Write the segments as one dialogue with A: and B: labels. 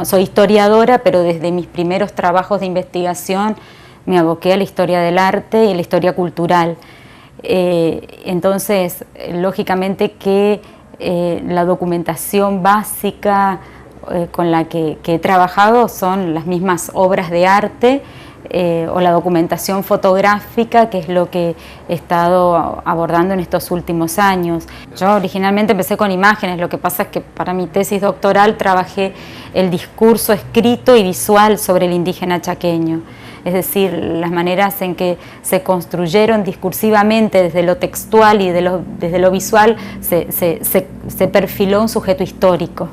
A: soy historiadora, pero desde mis primeros trabajos de investigación me aboqué a la historia del arte y a la historia cultural. Entonces, lógicamente que la documentación básica con la que he trabajado son las mismas obras de arte o la documentación fotográfica, que es lo que he estado abordando en estos últimos años. Yo originalmente empecé con imágenes, lo que pasa es que para mi tesis doctoral trabajé el discurso escrito y visual sobre el indígena chaqueño. Es decir, las maneras en que se construyeron discursivamente desde lo textual y desde lo visual se perfiló un sujeto histórico.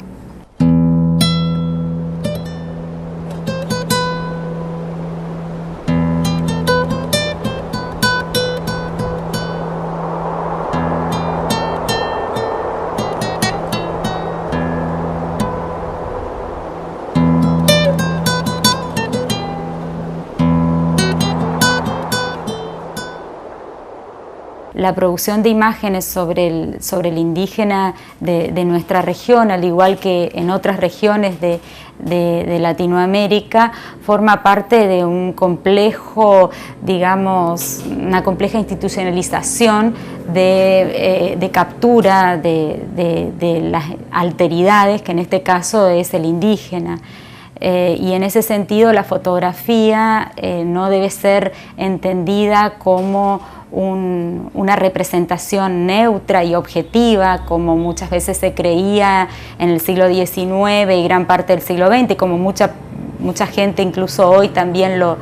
A: La producción de imágenes sobre el indígena de nuestra región, al igual que en otras regiones de Latinoamérica, forma parte de un complejo, digamos, una compleja institucionalización de captura de las alteridades, que en este caso es el indígena. Y en ese sentido la fotografía no debe ser entendida como una representación neutra y objetiva, como muchas veces se creía en el siglo XIX y gran parte del siglo XX, como mucha gente incluso hoy también lo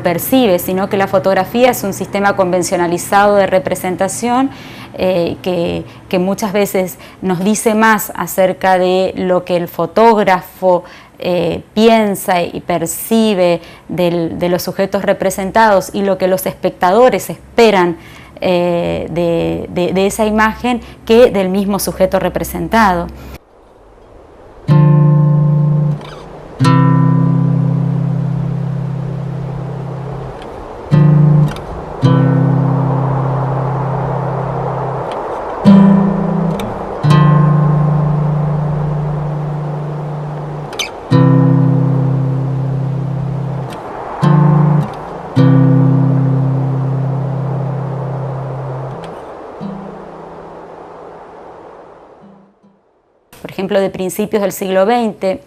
A: percibe, sino que la fotografía es un sistema convencionalizado de representación que muchas veces nos dice más acerca de lo que el fotógrafo piensa y percibe de los sujetos representados y lo que los espectadores esperan de esa imagen que del mismo sujeto representado. Por ejemplo, de principios del siglo XX,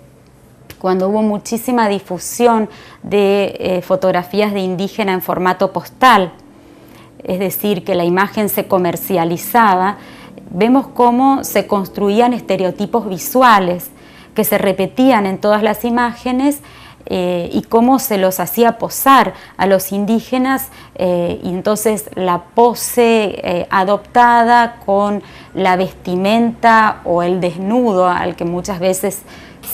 A: cuando hubo muchísima difusión de fotografías de indígena en formato postal, es decir, que la imagen se comercializaba, vemos cómo se construían estereotipos visuales que se repetían en todas las imágenes y cómo se los hacía posar a los indígenas y entonces la pose adoptada con la vestimenta o el desnudo al que muchas veces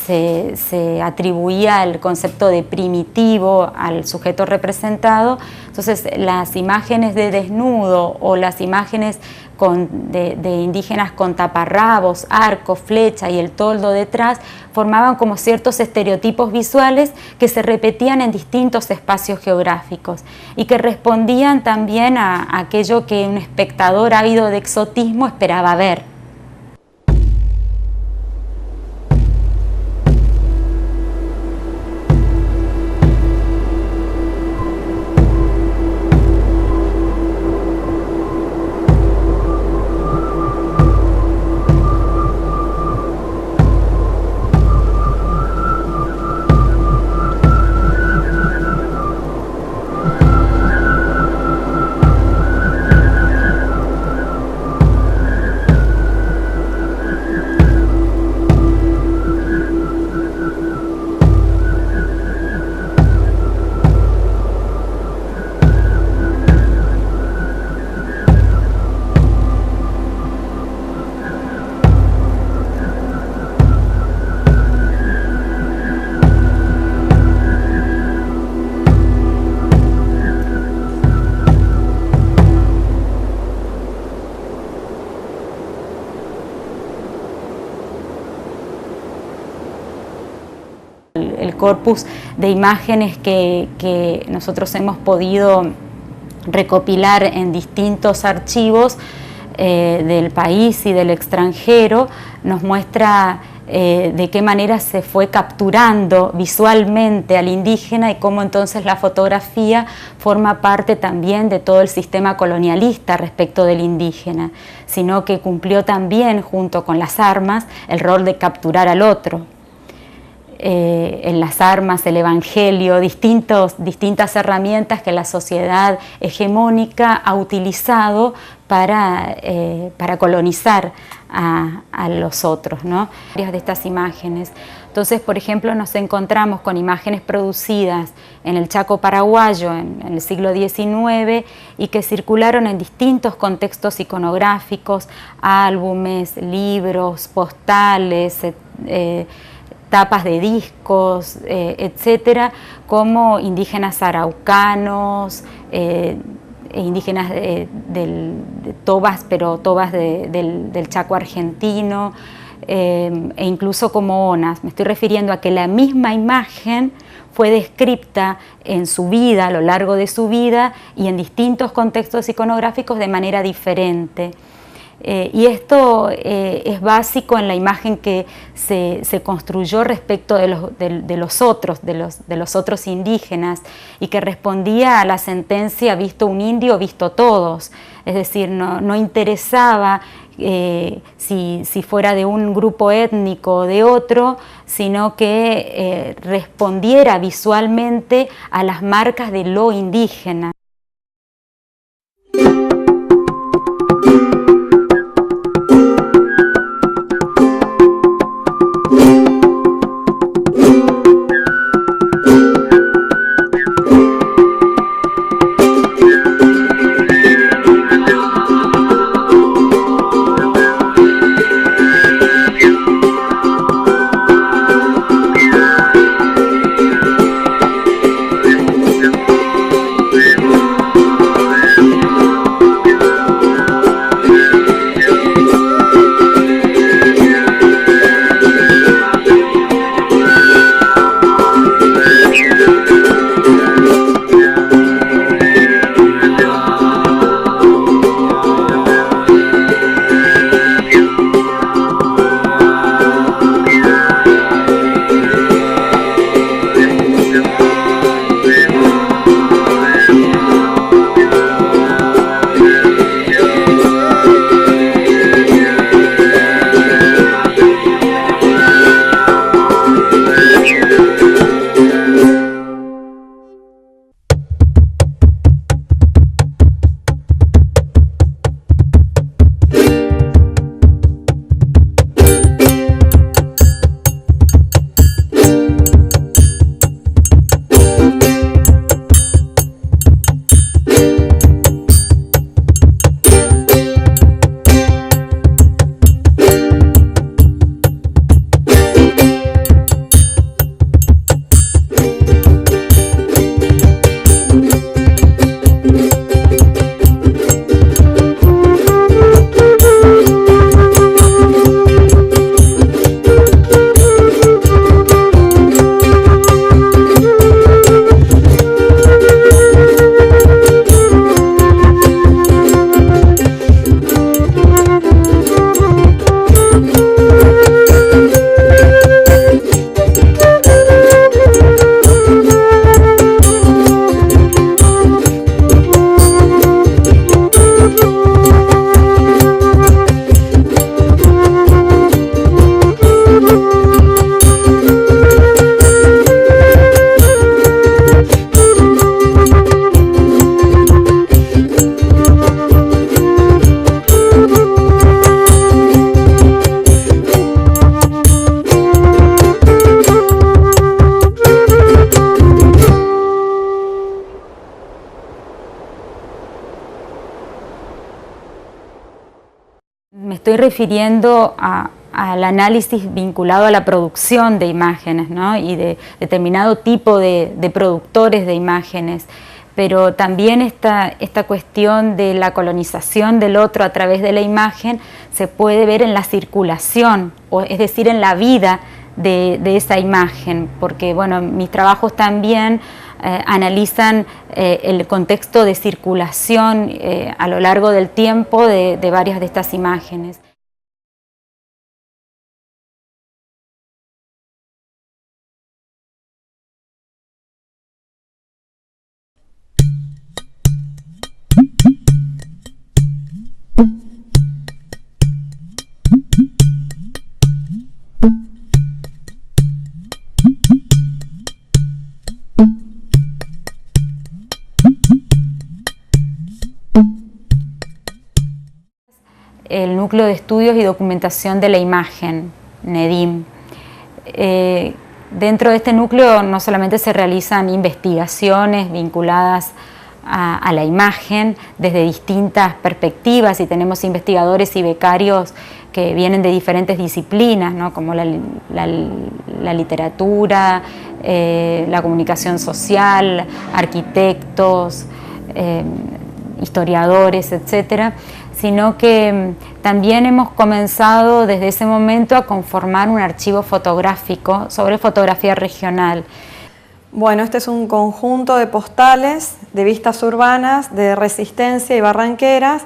A: se atribuía el concepto de primitivo al sujeto representado. Entonces las imágenes de desnudo o las imágenes de indígenas con taparrabos, arco, flecha y el toldo detrás formaban como ciertos estereotipos visuales que se repetían en distintos espacios geográficos y que respondían también a aquello que un espectador ávido de exotismo esperaba ver. El corpus de imágenes que nosotros hemos podido recopilar en distintos archivos del país y del extranjero nos muestra de qué manera se fue capturando visualmente al indígena y cómo entonces la fotografía forma parte también de todo el sistema colonialista respecto del indígena, sino que cumplió también, junto con las armas, el rol de capturar al otro. En las armas, el evangelio, distintas herramientas que la sociedad hegemónica ha utilizado para colonizar a los otros, ¿no? Varias de estas imágenes. Entonces, por ejemplo, nos encontramos con imágenes producidas en el Chaco paraguayo en el siglo XIX y que circularon en distintos contextos iconográficos, álbumes, libros, postales, tapas de discos, etcétera, como indígenas araucanos, indígenas de tobas, pero tobas del Chaco argentino, e incluso como onas. Me estoy refiriendo a que la misma imagen fue descrita en su vida, a lo largo de su vida, y en distintos contextos iconográficos de manera diferente. Y esto es básico en la imagen que se construyó respecto de los otros indígenas, y que respondía a la sentencia visto un indio, visto todos. Es decir, no interesaba si fuera de un grupo étnico o de otro, sino que respondiera visualmente a las marcas de lo indígena. Me estoy refiriendo al análisis vinculado a la producción de imágenes, ¿no? Y de determinado tipo de productores de imágenes, pero también esta cuestión de la colonización del otro a través de la imagen se puede ver en la circulación, es decir, en la vida de esa imagen, porque bueno, mis trabajos también analizan el contexto de circulación a lo largo del tiempo de varias de estas imágenes. el Núcleo de Estudios y Documentación de la Imagen, NEDIM. Dentro de este núcleo no solamente se realizan investigaciones vinculadas a la imagen desde distintas perspectivas, y tenemos investigadores y becarios que vienen de diferentes disciplinas, ¿no? Como la literatura, la comunicación social, arquitectos, historiadores, etcétera, sino que también hemos comenzado desde ese momento a conformar un archivo fotográfico sobre fotografía regional.
B: Bueno, este es un conjunto de postales de vistas urbanas de Resistencia y Barranqueras,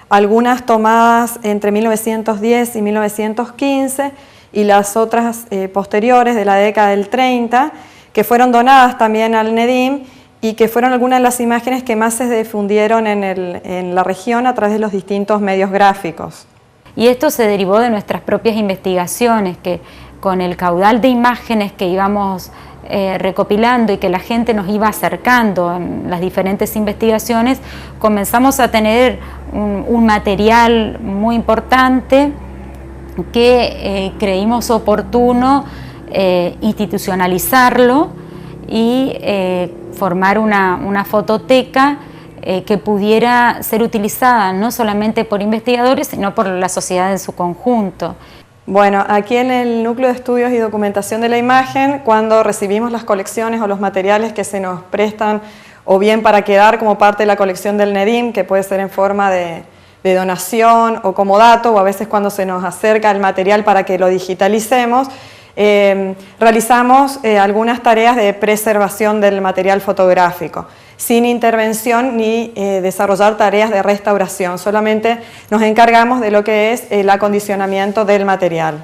B: algunas tomadas entre 1910 y 1915 y las otras posteriores de la década del 30, que fueron donadas también al NEDIM y que fueron algunas de las imágenes que más se difundieron en la región a través de los distintos medios gráficos.
A: Y esto se derivó de nuestras propias investigaciones, que con el caudal de imágenes que íbamos recopilando y que la gente nos iba acercando en las diferentes investigaciones, comenzamos a tener un material muy importante que creímos oportuno institucionalizarlo y formar una fototeca que pudiera ser utilizada no solamente por investigadores, sino por la sociedad en su conjunto.
B: Bueno, aquí en el Núcleo de Estudios y Documentación de la Imagen, cuando recibimos las colecciones o los materiales que se nos prestan, o bien para quedar como parte de la colección del NEDIM, que puede ser en forma de donación o como dato, o a veces cuando se nos acerca el material para que lo digitalicemos, realizamos algunas tareas de preservación del material fotográfico, sin intervención ni desarrollar tareas de restauración, solamente nos encargamos de lo que es el acondicionamiento del material.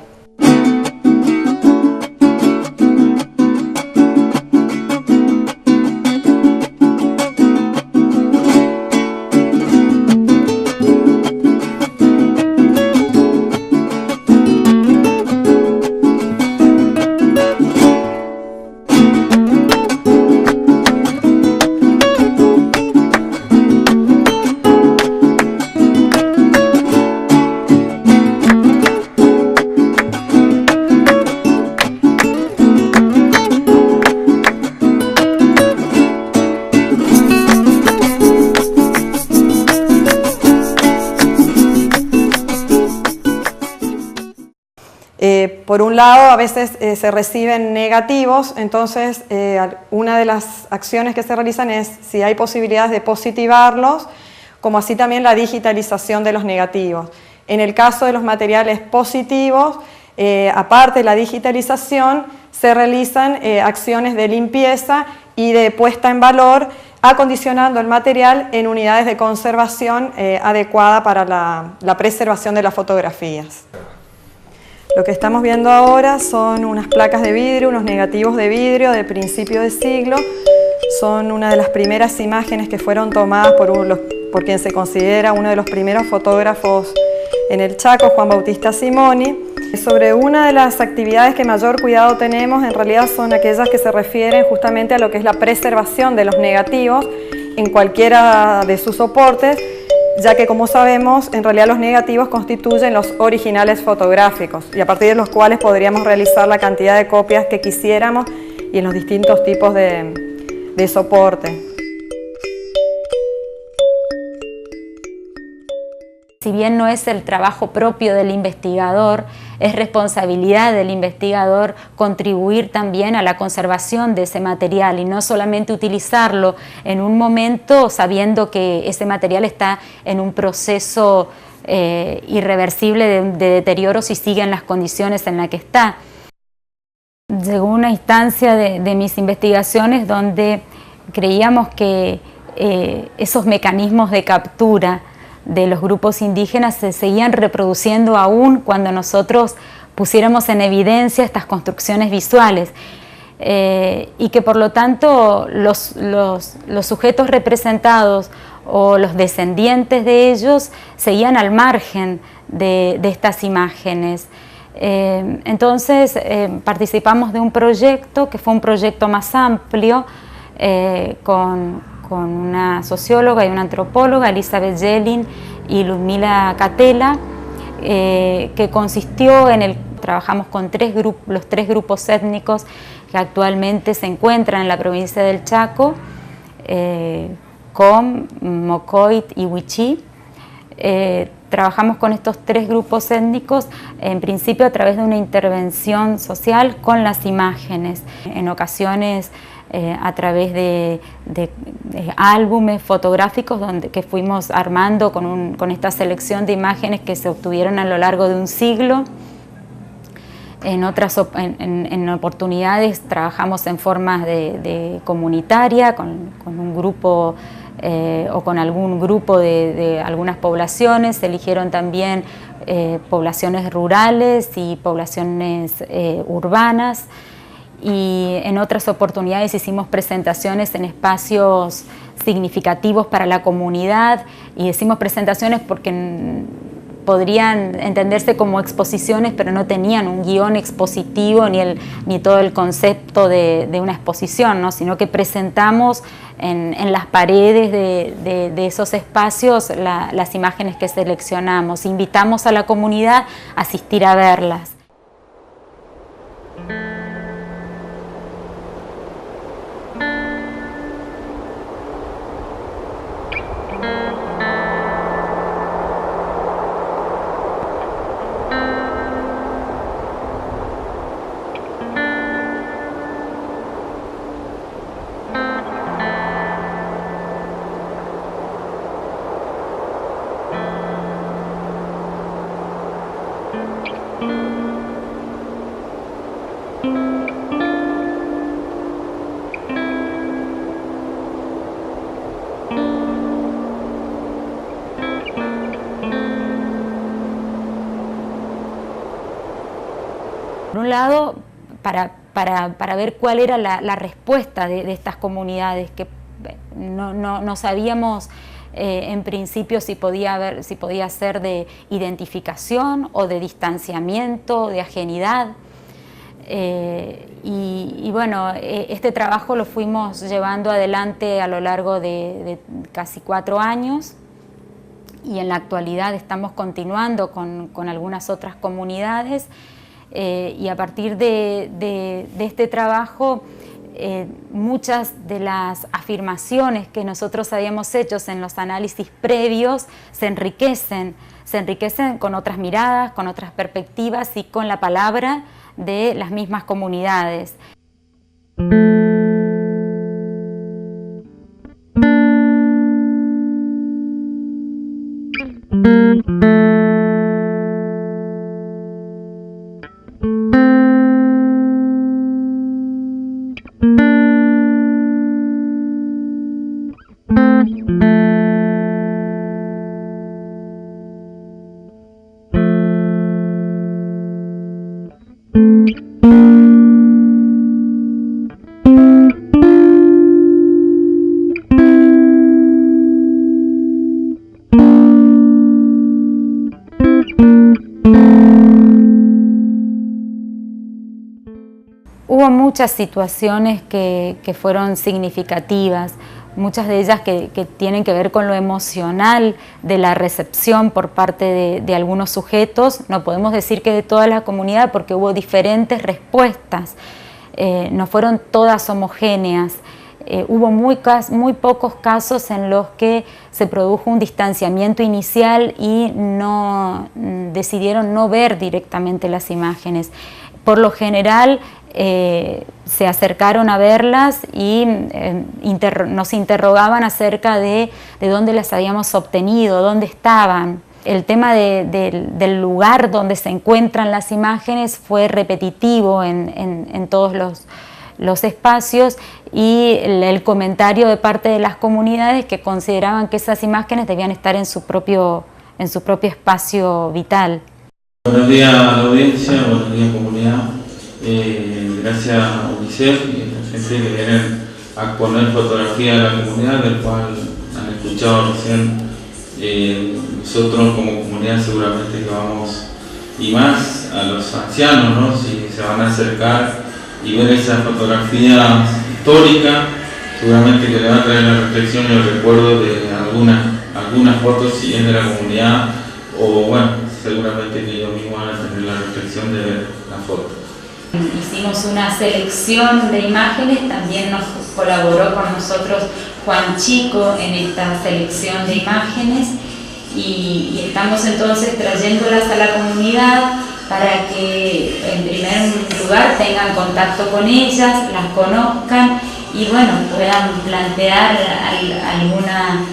B: Por un lado, a veces se reciben negativos, entonces una de las acciones que se realizan es, si hay posibilidades de positivarlos, como así también la digitalización de los negativos. En el caso de los materiales positivos, aparte de la digitalización, se realizan acciones de limpieza y de puesta en valor, acondicionando el material en unidades de conservación adecuada para la preservación de las fotografías. Lo que estamos viendo ahora son unas placas de vidrio, unos negativos de vidrio de principio de siglo. Son una de las primeras imágenes que fueron tomadas por quien se considera uno de los primeros fotógrafos en el Chaco, Juan Bautista Simoni. Sobre una de las actividades que mayor cuidado tenemos, en realidad son aquellas que se refieren justamente a lo que es la preservación de los negativos en cualquiera de sus soportes, ya que, como sabemos, en realidad los negativos constituyen los originales fotográficos y a partir de los cuales podríamos realizar la cantidad de copias que quisiéramos y en los distintos tipos de soporte.
A: Si bien no es el trabajo propio del investigador, es responsabilidad del investigador contribuir también a la conservación de ese material y no solamente utilizarlo en un momento sabiendo que ese material está en un proceso irreversible de deterioro si sigue en las condiciones en las que está. Llegó una instancia de mis investigaciones donde creíamos que esos mecanismos de captura de los grupos indígenas se seguían reproduciendo aún cuando nosotros pusiéramos en evidencia estas construcciones visuales y que por lo tanto los sujetos representados o los descendientes de ellos seguían al margen de estas imágenes. Entonces participamos de un proyecto que fue un proyecto más amplio con una socióloga y una antropóloga, Elizabeth Yellin y Ludmila Catela, que consistió trabajamos con los tres grupos étnicos que actualmente se encuentran en la provincia del Chaco, Com, Mocoit y Wichí. Trabajamos con estos tres grupos étnicos, en principio a través de una intervención social con las imágenes, en ocasiones a través de álbumes fotográficos que fuimos armando con esta selección de imágenes que se obtuvieron a lo largo de un siglo. En oportunidades trabajamos en formas de comunitaria, con un grupo o con algún grupo de algunas poblaciones. Se eligieron también poblaciones rurales y poblaciones urbanas, y en otras oportunidades hicimos presentaciones en espacios significativos para la comunidad, y decimos presentaciones porque podrían entenderse como exposiciones, pero no tenían un guión expositivo ni todo el concepto de una exposición, ¿no? Sino que presentamos en las paredes de esos espacios las imágenes que seleccionamos. Invitamos a la comunidad a asistir a verlas. Por un lado, para ver cuál era la respuesta de estas comunidades, que no sabíamos en principio si podía ser de identificación o de distanciamiento, de ajenidad. Y bueno, este trabajo lo fuimos llevando adelante a lo largo de casi 4 años, y en la actualidad estamos continuando con algunas otras comunidades. Y a partir de este trabajo, muchas de las afirmaciones que nosotros habíamos hecho en los análisis previos se enriquecen con otras miradas, con otras perspectivas y con la palabra de las mismas comunidades. Hubo muchas situaciones que fueron significativas, muchas de ellas que tienen que ver con lo emocional de la recepción por parte de algunos sujetos. No podemos decir que de toda la comunidad, porque hubo diferentes respuestas, no fueron todas homogéneas. Hubo muy pocos casos en los que se produjo un distanciamiento inicial y decidieron no ver directamente las imágenes. Por lo general, se acercaron a verlas y nos interrogaban acerca de dónde las habíamos obtenido, dónde estaban. El tema del lugar donde se encuentran las imágenes fue repetitivo en todos los espacios, y el comentario de parte de las comunidades que consideraban que esas imágenes debían estar en su propio espacio vital.
C: Buenos días a la audiencia, buenos días comunidad. Gracias a UNICEF y a la gente que vienen a exponer fotografía de la comunidad, del cual han escuchado recién. Nosotros como comunidad seguramente que vamos, y más a los ancianos, ¿no? Si se van a acercar y ver esas fotografías históricas, seguramente que le van a traer la reflexión y el recuerdo de algunas fotos, si es de la comunidad, o bueno, seguramente que ellos mismos van a tener la reflexión de ver la foto.
A: Hicimos una selección de imágenes, también nos colaboró con nosotros Juan Chico en esta selección de imágenes y estamos entonces trayéndolas a la comunidad para que en primer lugar tengan contacto con ellas, las conozcan y bueno, puedan plantear alguna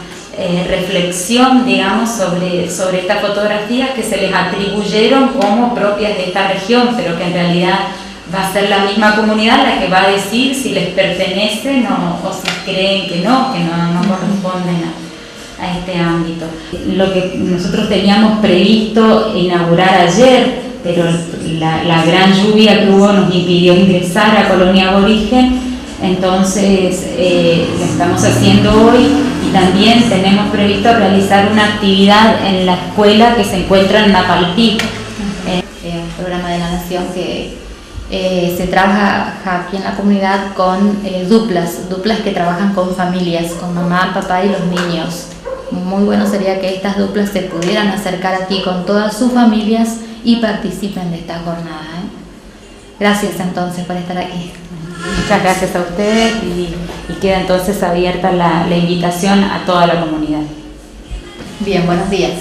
A: reflexión, digamos, sobre estas fotografías que se les atribuyeron como propias de esta región, pero que en realidad va a ser la misma comunidad la que va a decir si les pertenecen o si creen que no corresponden a este ámbito. Lo que nosotros teníamos previsto inaugurar ayer, pero la gran lluvia que hubo nos impidió ingresar a Colonia Aborigen, entonces lo estamos haciendo hoy y también tenemos previsto realizar una actividad en la escuela que se encuentra en Napalpí.
D: Un programa de la Nación que se trabaja aquí en la comunidad con duplas que trabajan con familias, con mamá, papá y los niños. Muy bueno sería que estas duplas se pudieran acercar aquí con todas sus familias y participen de esta jornada. Gracias entonces por estar aquí.
A: Muchas gracias a ustedes y queda entonces abierta la invitación a toda la comunidad.
D: Bien, buenos días.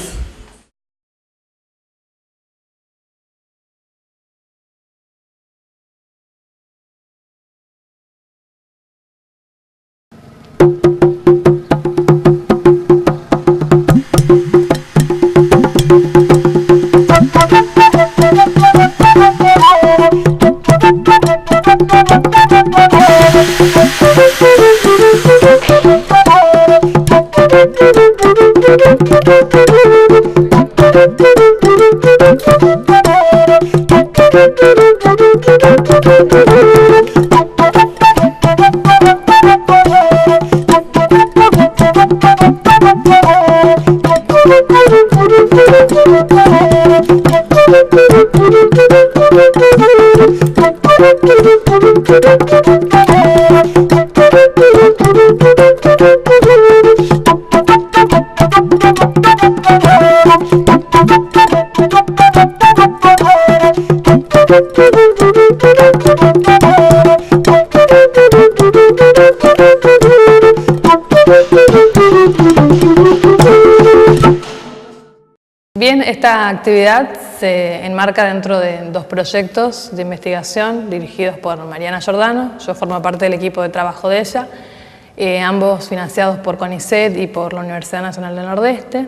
E: Bien, esta actividad se enmarca dentro de dos proyectos de investigación dirigidos por Mariana Giordano. Yo formo parte del equipo de trabajo de ella, ambos financiados por CONICET y por la Universidad Nacional del Nordeste.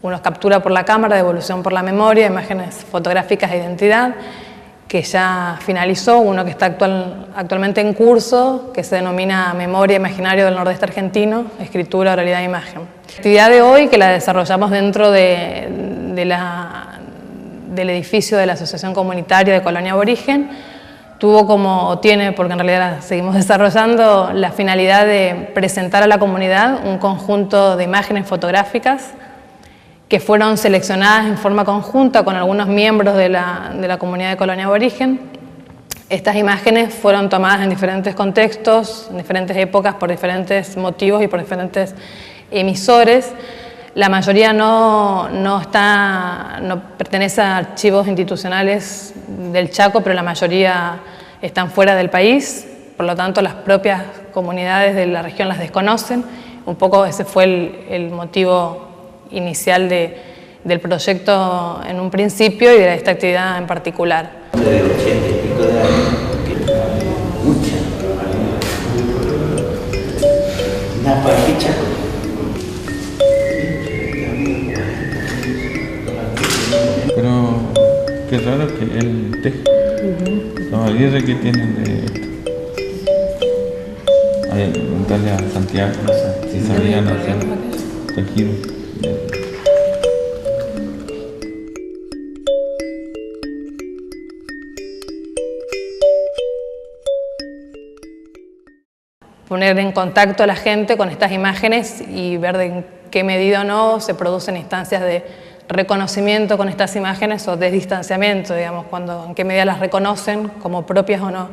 E: Uno es captura por la cámara, devolución por la memoria, imágenes fotográficas de identidad, que ya finalizó, uno que está actualmente en curso, que se denomina Memoria Imaginario del Nordeste Argentino, Escritura, Oralidad e Imagen. La actividad de hoy, que la desarrollamos dentro del edificio de la Asociación Comunitaria de Colonia Aborigen, tiene, porque en realidad la seguimos desarrollando, la finalidad de presentar a la comunidad un conjunto de imágenes fotográficas que fueron seleccionadas en forma conjunta con algunos miembros de la comunidad de Colonia Aborigen. Estas imágenes fueron tomadas en diferentes contextos, en diferentes épocas, por diferentes motivos y por diferentes emisores. La mayoría no pertenece a archivos institucionales del Chaco, pero la mayoría están fuera del país, por lo tanto las propias comunidades de la región las desconocen. Un poco ese fue el motivo inicial del proyecto en un principio y de esta actividad en particular.
F: De 80 y pico de años, mucha. Napalpí, Chaco.
C: Pero qué raro que el tejo, la mayoría que tienen de esto. Preguntarle a Santiago si sabían hacer tejido.
E: Poner en contacto a la gente con estas imágenes y ver de en qué medida o no se producen instancias de reconocimiento con estas imágenes o de distanciamiento, digamos, en qué medida las reconocen como propias o no.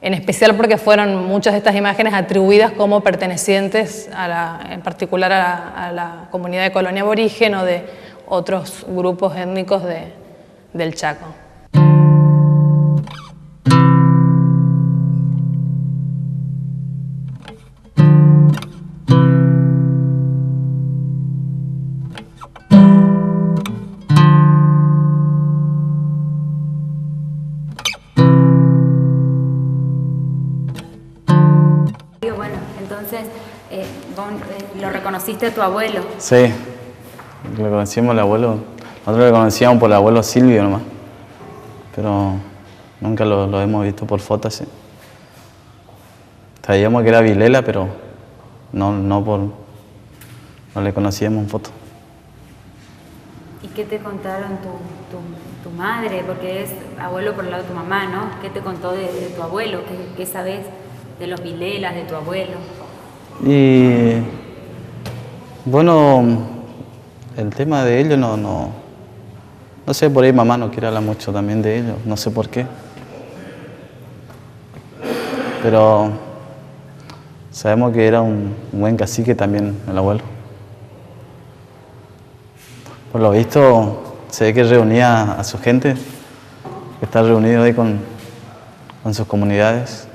E: En especial porque fueron muchas de estas imágenes atribuidas como pertenecientes en particular a la comunidad de Colonia Aborigen o otros grupos étnicos del Chaco.
A: Bueno, entonces, vos, ¿lo reconociste a tu abuelo?
G: Sí, lo conocíamos al abuelo. Nosotros lo conocíamos por el abuelo Silvio nomás, pero nunca lo hemos visto por fotos. Sí. Sabíamos que era Vilela, pero no le conocíamos en foto.
A: ¿Y qué te contaron tu madre? Porque es abuelo por el lado de tu mamá, ¿no? ¿Qué te contó de tu abuelo? ¿Qué sabes de los Vilelas, de tu abuelo?
G: Y bueno, el tema de ellos no sé, por ahí mamá no quiere hablar mucho también de ellos, no sé por qué. Pero sabemos que era un buen cacique también el abuelo. Por lo visto, se ve que reunía a su gente, que está reunido ahí con sus comunidades.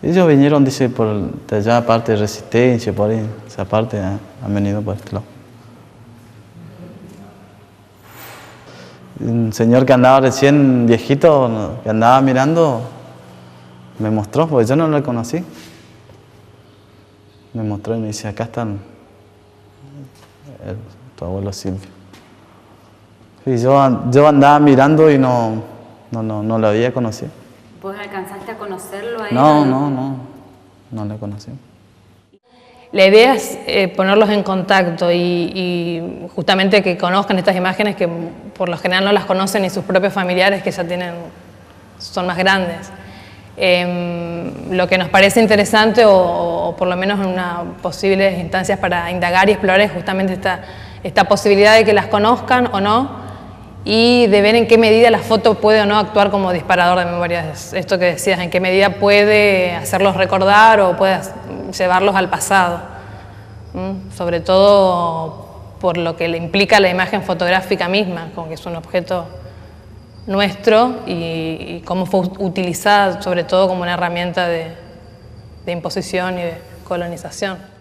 G: Ellos vinieron, dice, de allá, parte de Resistencia, por ahí, esa parte, han venido por este lado. Un señor que andaba recién viejito, que andaba mirando, me mostró, porque yo no lo conocí. Me mostró y me dice, acá están tu abuelo Silvio. Y yo andaba mirando y no lo había conocido.
A: ¿Vos alcanzaste a conocerlo a él?
G: No le conocí.
E: La idea es ponerlos en contacto y justamente que conozcan estas imágenes que por lo general no las conocen ni sus propios familiares que ya son más grandes. Lo que nos parece interesante o por lo menos una posibles instancias para indagar y explorar es justamente esta posibilidad de que las conozcan o no y de ver en qué medida la foto puede o no actuar como disparador de memorias. Esto que decías, en qué medida puede hacerlos recordar o puede llevarlos al pasado. Sobre todo por lo que le implica la imagen fotográfica misma, como que es un objeto nuestro y cómo fue utilizada sobre todo como una herramienta de imposición y de colonización.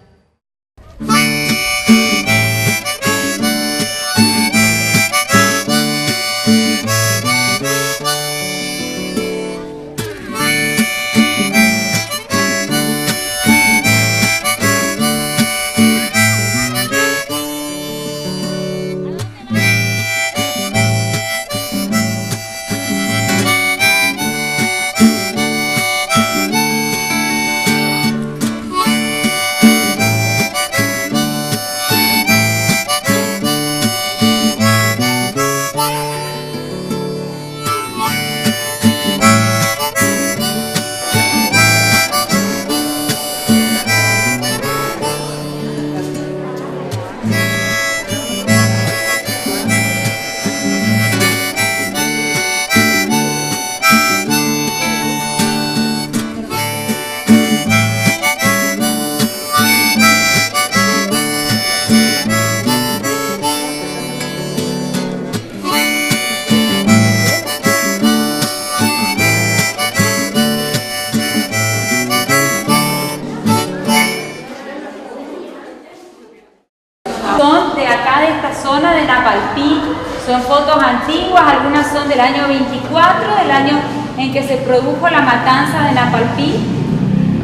A: Son de acá, de esta zona de Napalpí, son fotos antiguas, algunas son del año 24, del año en que se produjo la matanza de Napalpí,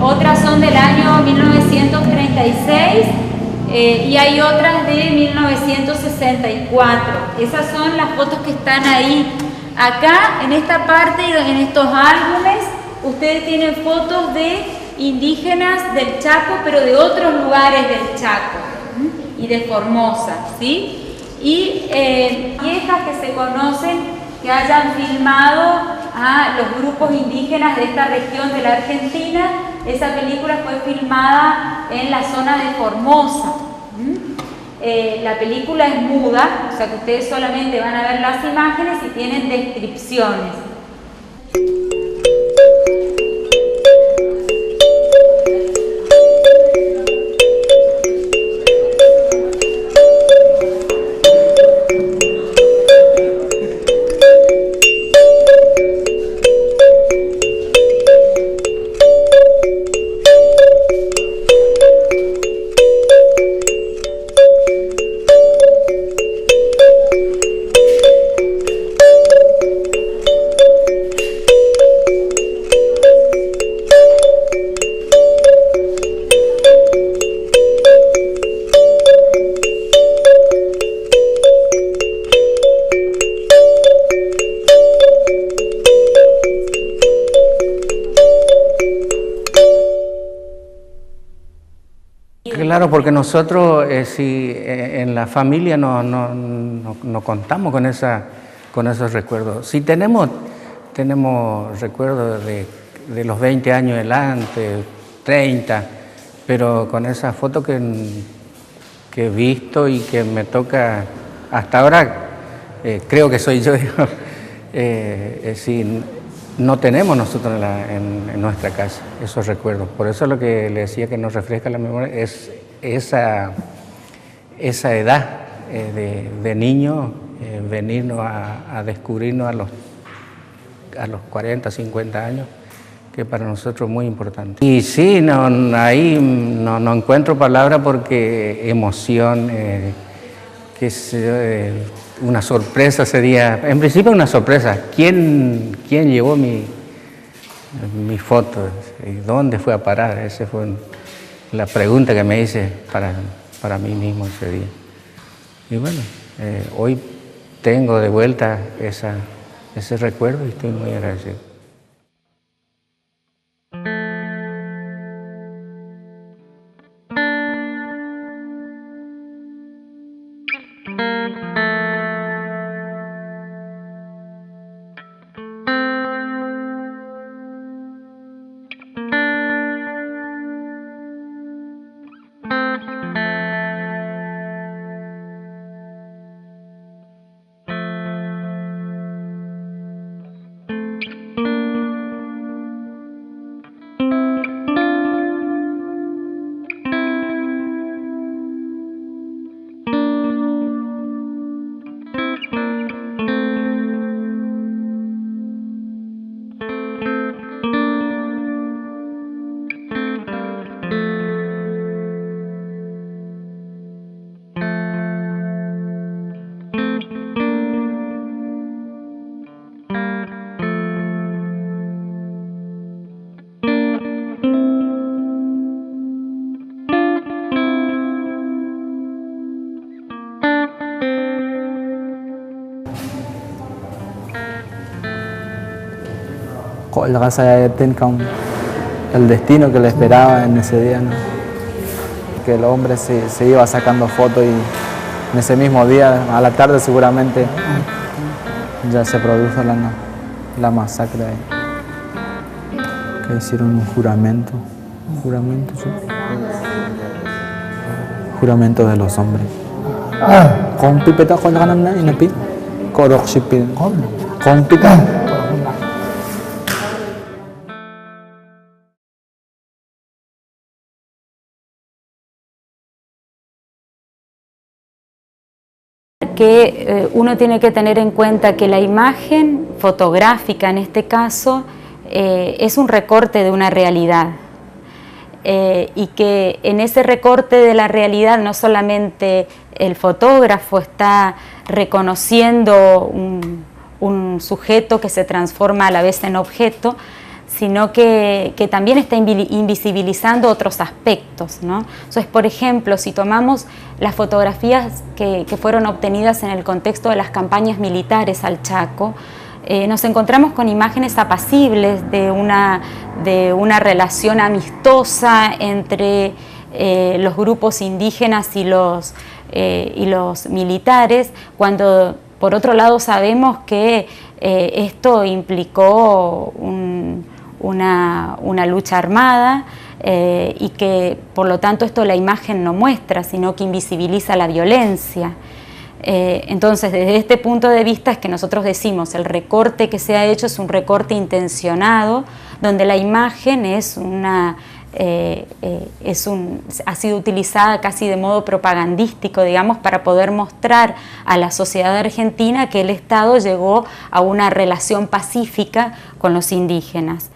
A: otras son del año 1936 y hay otras de 1964. Esas son las fotos que están ahí. Acá, en esta parte, en estos álbumes, ustedes tienen fotos de indígenas del Chaco, pero de otros lugares del Chaco y de Formosa, ¿sí? Y viejas que se conocen que hayan filmado a los grupos indígenas de esta región de la Argentina. Esa película fue filmada en la zona de Formosa. La película es muda, o sea que ustedes solamente van a ver las imágenes y tienen descripciones.
F: Claro, porque nosotros si en la familia no contamos con esos recuerdos. Sí tenemos recuerdos de los 20 años adelante, 30, pero con esa foto que he visto y que me toca hasta ahora, creo que soy yo, sí, no tenemos nosotros en nuestra casa esos recuerdos. Por eso lo que le decía que nos refresca la memoria es esa edad de niño, venirnos a descubrirnos a los 40, 50 años, que para nosotros es muy importante. Y sí, ahí no encuentro palabras porque emoción, una sorpresa sería, en principio una sorpresa, ¿quién llevó mi foto? ¿Y dónde fue a parar? Esa fue la pregunta que me hice para mí mismo ese día. Y bueno, hoy tengo de vuelta ese recuerdo y estoy muy agradecido.
H: Ojalá tenga el destino que le esperaba en ese día, ¿no? Que el hombre se iba sacando fotos y en ese mismo día, a la tarde seguramente, ya se produjo la masacre ahí. Que hicieron un juramento, ¿sí? Juramento de los hombres. Con pipeta con ganan na inapi, korok shipin, con pipeta.
A: Que uno tiene que tener en cuenta que la imagen fotográfica en este caso es un recorte de una realidad y que en ese recorte de la realidad no solamente el fotógrafo está reconociendo un sujeto que se transforma a la vez en objeto, sino que también está invisibilizando otros aspectos, ¿no? Entonces, por ejemplo, si tomamos las fotografías que fueron obtenidas en el contexto de las campañas militares al Chaco, nos encontramos con imágenes apacibles de una relación amistosa entre los grupos indígenas y los militares, cuando por otro lado sabemos que esto implicó una lucha armada y que por lo tanto esto la imagen no muestra, sino que invisibiliza la violencia. Entonces, desde este punto de vista es que nosotros decimos el recorte que se ha hecho es un recorte intencionado, donde la imagen ha sido utilizada casi de modo propagandístico, digamos, para poder mostrar a la sociedad argentina que el Estado llegó a una relación pacífica con los indígenas.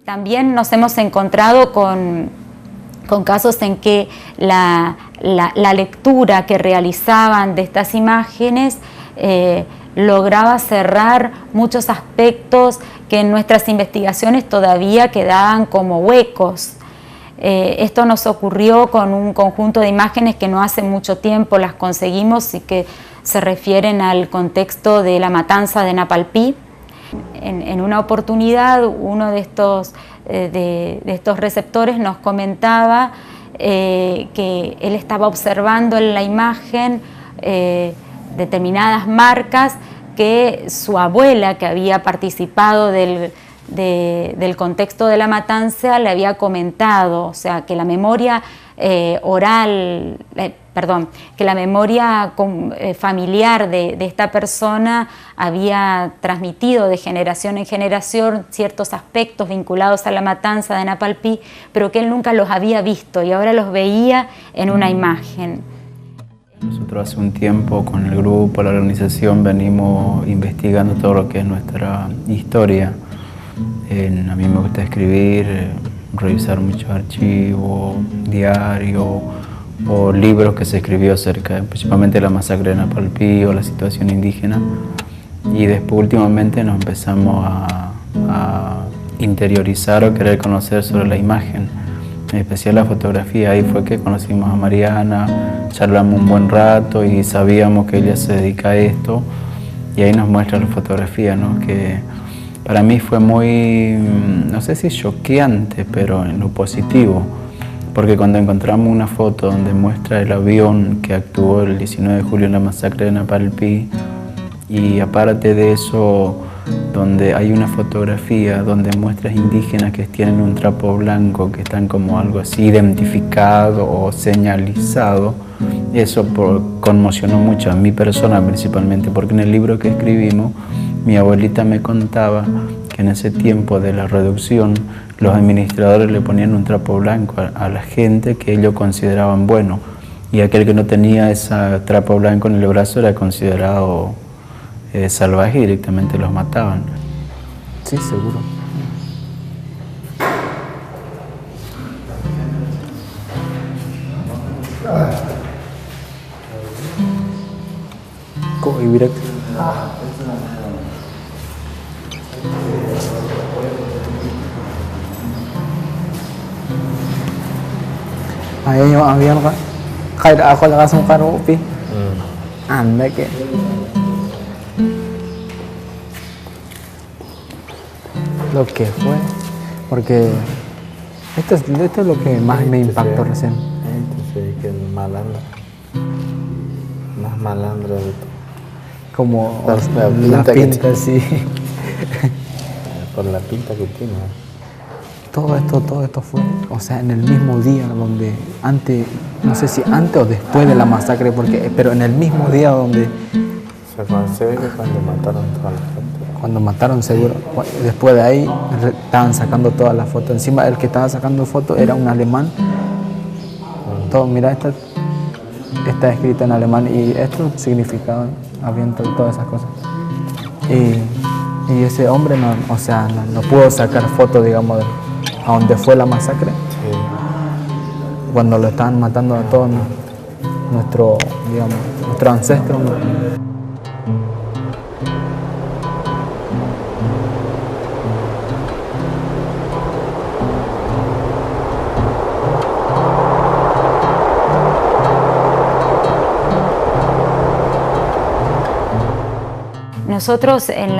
A: También nos hemos encontrado con casos en que la lectura que realizaban de estas imágenes lograba cerrar muchos aspectos que en nuestras investigaciones todavía quedaban como huecos. Esto nos ocurrió con un conjunto de imágenes que no hace mucho tiempo las conseguimos y que se refieren al contexto de la matanza de Napalpí. En una oportunidad, uno de estos receptores nos comentaba que él estaba observando en la imagen determinadas marcas que su abuela, que había participado del contexto de la matanza, le había comentado, o sea, que la memoria que la memoria familiar de esta persona había transmitido de generación en generación ciertos aspectos vinculados a la matanza de Napalpí, pero que él nunca los había visto y ahora los veía en una imagen.
I: Nosotros hace un tiempo con el grupo, la organización, venimos investigando todo lo que es nuestra historia. A mí me gusta escribir, revisar muchos archivos, diarios o libros que se escribió acerca, principalmente de la masacre de Napalpí o la situación indígena. Y después últimamente nos empezamos a interiorizar o querer conocer sobre la imagen, en especial la fotografía. Ahí fue que conocimos a Mariana, charlamos un buen rato y sabíamos que ella se dedica a esto. Y ahí nos muestra la fotografía, ¿no? Que para mí fue muy, no sé si choqueante, pero en lo positivo. Porque cuando encontramos una foto donde muestra el avión que actuó el 19 de julio en la masacre de Napalpí, y aparte de eso, donde hay una fotografía donde muestras indígenas que tienen un trapo blanco, que están como algo así identificado o señalizado, eso conmocionó mucho a mi persona principalmente, porque en el libro que escribimos, mi abuelita me contaba que en ese tiempo de la reducción, los administradores le ponían un trapo blanco a la gente que ellos consideraban bueno, y aquel que no tenía ese trapo blanco en el brazo era considerado salvaje y directamente los mataban.
H: Sí, seguro. ¿Cómo vivir aquí? Ahí había algo. Kayak aku langsung karo pi. Anda que. Lo que fue, porque esto es lo que más me impactó recién.
J: Entonces, que el malandro, más malandro de todo.
H: Como
J: la
H: pinta, sí.
J: Por la pinta que tiene.
H: Todo esto fue, o sea, en el mismo día donde antes, no sé si antes o después de la masacre, pero en el mismo día donde
J: Se ve que cuando mataron toda la gente.
H: Cuando mataron seguro, después de ahí estaban sacando todas las fotos. Encima el que estaba sacando fotos era un alemán. Todo, mira, está escrito en alemán y esto significaba, habían todas esas cosas. Y ese hombre no pudo sacar fotos, digamos, a donde fue la masacre.
J: Sí.
H: Cuando lo estaban matando a todos nuestro ancestro.
A: Nosotros en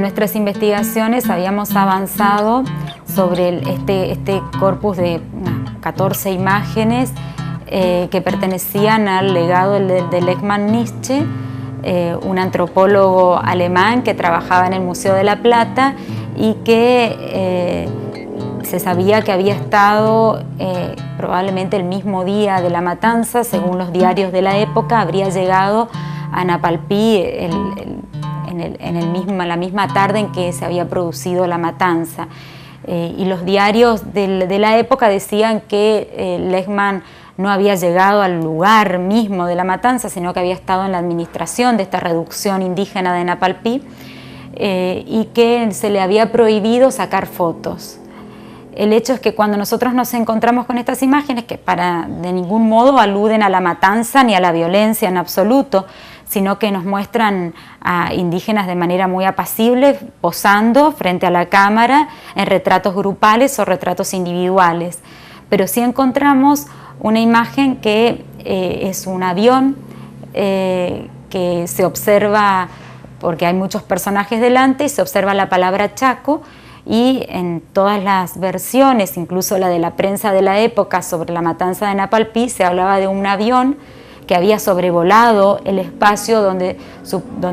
A: nuestras investigaciones habíamos avanzado sobre este corpus de 14 imágenes que pertenecían al legado de Lechmann Nitsche, un antropólogo alemán que trabajaba en el Museo de la Plata y que se sabía que había estado probablemente el mismo día de la matanza, según los diarios de la época, habría llegado a Napalpí en la misma tarde en que se había producido la matanza. Y los diarios de la época decían que Lechmann no había llegado al lugar mismo de la matanza, sino que había estado en la administración de esta reducción indígena de Napalpí. y que se le había prohibido sacar fotos. El hecho es que cuando nosotros nos encontramos con estas imágenes, que de ningún modo aluden a la matanza ni a la violencia en absoluto, sino que nos muestran a indígenas de manera muy apacible, posando frente a la cámara en retratos grupales o retratos individuales. Pero sí encontramos una imagen que es un avión que se observa, porque hay muchos personajes delante, y se observa la palabra Chaco, y en todas las versiones, incluso la de la prensa de la época sobre la matanza de Napalpí, se hablaba de un avión que había sobrevolado el espacio donde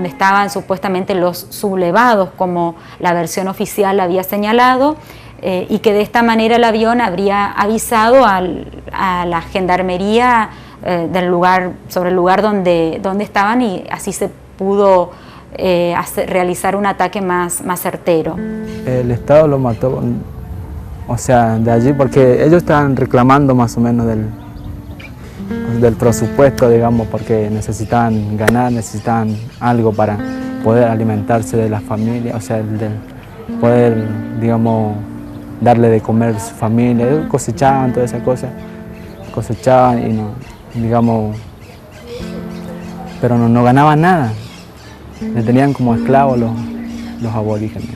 A: estaban supuestamente los sublevados, como la versión oficial había señalado, y que de esta manera el avión habría avisado a la gendarmería sobre el lugar donde estaban, y así se pudo realizar un ataque más certero.
H: El Estado lo mató, o sea, de allí, porque ellos estaban reclamando más o menos del presupuesto, digamos, porque necesitaban ganar, necesitaban algo para poder alimentarse de la familia, o sea, poder, digamos, darle de comer a su familia. Ellos cosechaban todas esas cosas, cosechaban y no, digamos, pero no ganaban nada. Le tenían como esclavos los aborígenes,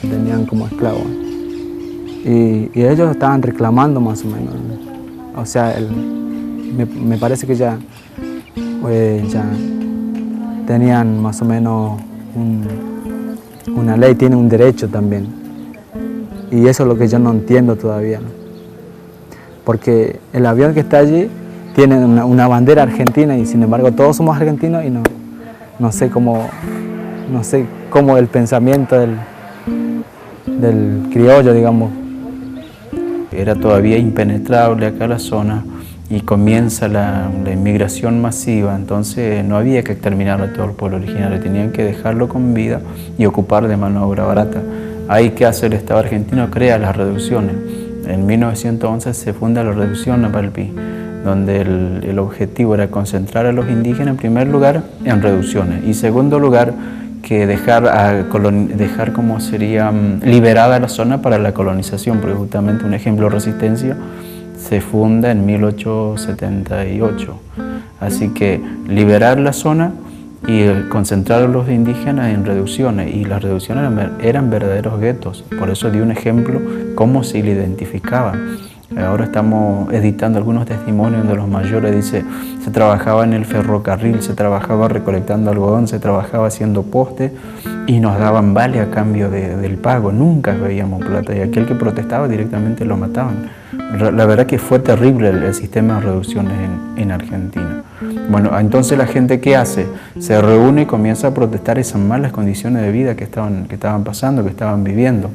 H: le tenían como esclavos. Y ellos estaban reclamando más o menos. O sea, me parece que ya tenían más o menos una ley, tienen un derecho también. Y eso es lo que yo no entiendo todavía, ¿no? Porque el avión que está allí tiene una bandera argentina y sin embargo todos somos argentinos y no sé cómo el pensamiento del criollo, digamos.
I: Era todavía impenetrable acá la zona y comienza la inmigración masiva, entonces no había que exterminar a todo el pueblo originario, tenían que dejarlo con vida y ocupar de mano de obra barata. Ahí que hace el Estado argentino, crea las reducciones. En 1911 se funda la reducción Napalpí, donde el objetivo era concentrar a los indígenas en primer lugar en reducciones y segundo lugar que dejar como sería liberada la zona para la colonización, porque justamente un ejemplo de resistencia se funda en 1878. Así que liberar la zona y concentrar a los indígenas en reducciones, y las reducciones eran verdaderos guetos, por eso di un ejemplo cómo se le identificaba. Ahora estamos editando algunos testimonios donde los mayores dicen se trabajaba en el ferrocarril, se trabajaba recolectando algodón, se trabajaba haciendo postes y nos daban vale a cambio del pago, nunca veíamos plata y aquel que protestaba directamente lo mataban. La verdad que fue terrible el sistema de reducciones en Argentina. Bueno, entonces la gente ¿qué hace? Se reúne y comienza a protestar esas malas condiciones de vida que estaban pasando, que estaban viviendo.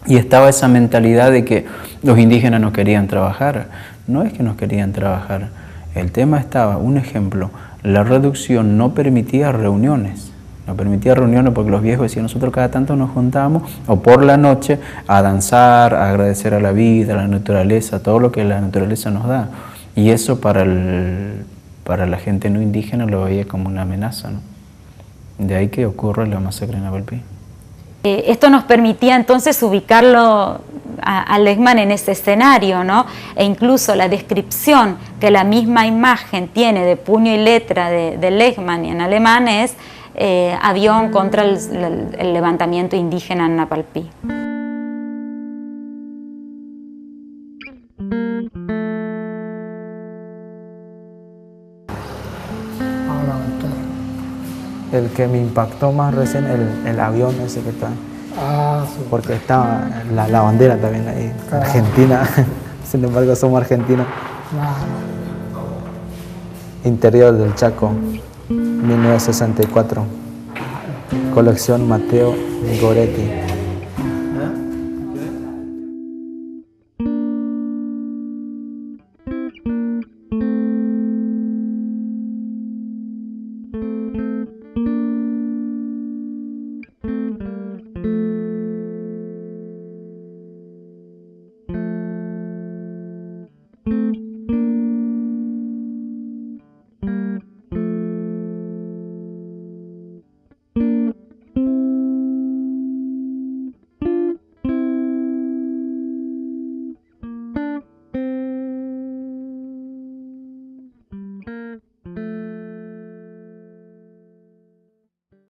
I: Y estaba esa mentalidad de que los indígenas no querían trabajar. No es que no querían trabajar. El tema estaba, un ejemplo, la reducción no permitía reuniones. No permitía reuniones porque los viejos decían, nosotros cada tanto nos juntábamos o por la noche a danzar, a agradecer a la vida, a la naturaleza, todo lo que la naturaleza nos da. Y eso para la gente no indígena lo veía como una amenaza, ¿no? De ahí que ocurre la masacre en Napalpí.
A: Esto nos permitía entonces ubicarlo a Lehmann en ese escenario, ¿no? E incluso la descripción que la misma imagen tiene de puño y letra de Lehmann en alemán es avión contra el levantamiento indígena en Napalpí.
H: El que me impactó más recién, el avión ese que está. Sí. Porque está la bandera también ahí, claro. Argentina. Sin embargo, somos argentinos. Claro. Interior del Chaco, 1964. Colección Mateo Goretti.